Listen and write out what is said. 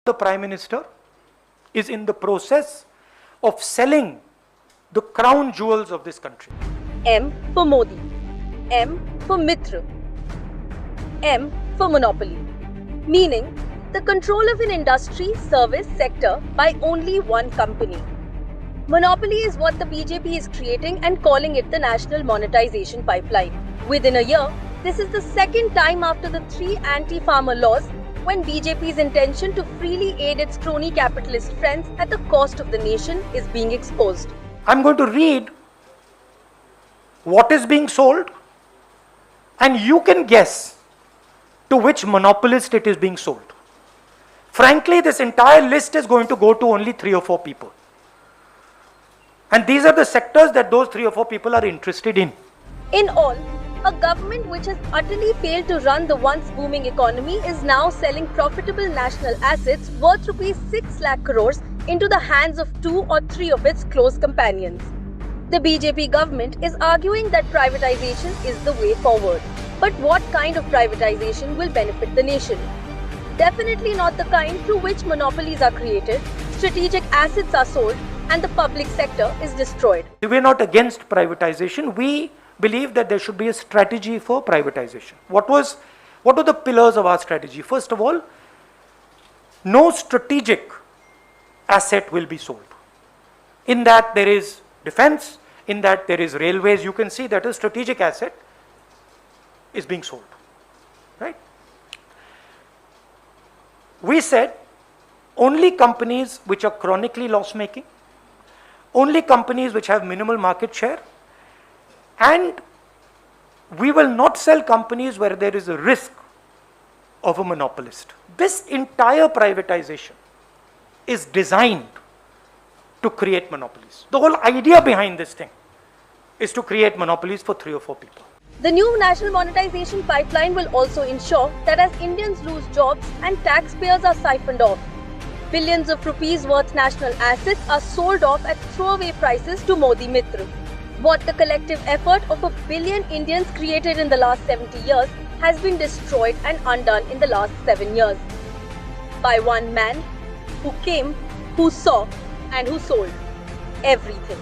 The Prime Minister is in the process of selling the crown jewels of this country. M for Modi, M for Mitra, M for monopoly, meaning the control of an industry service sector by only one company. Monopoly is what the BJP is creating and calling it the National Monetization Pipeline. Within a year, this is the second time after the 3 anti-farmer laws when BJP's intention to freely aid its crony capitalist friends at the cost of the nation is being exposed. I'm going to read what is being sold, and you can guess to which monopolist it is being sold. Frankly, this entire list is going to go to only 3 or 4 people. And these are the sectors that those 3 or 4 people are interested in. In all, a government which has utterly failed to run the once booming economy is now selling profitable national assets worth rupees 6 lakh crores into the hands of 2 or 3 of its close companions. The BJP government is arguing that privatization is the way forward. But what kind of privatization will benefit the nation? Definitely not the kind through which monopolies are created, strategic assets are sold, and the public sector is destroyed. We are not against privatization. We believe that there should be a strategy for privatization. What were the pillars of our strategy? First of all, no strategic asset will be sold. In that there is defense, in that there is railways. You can see that a strategic asset is being sold, right? We said only companies which are chronically loss-making, only companies which have minimal market share, and we will not sell companies where there is a risk of a monopolist. This entire privatization is designed to create monopolies. The whole idea behind this thing is to create monopolies for 3 or 4 people. The new National Monetization Pipeline will also ensure that as Indians lose jobs and taxpayers are siphoned off, billions of rupees worth national assets are sold off at throwaway prices to Modi Mitra. What the collective effort of 1 billion Indians created in the last 70 years has been destroyed and undone in the last 7 years. By one man who came, who saw, and who sold everything.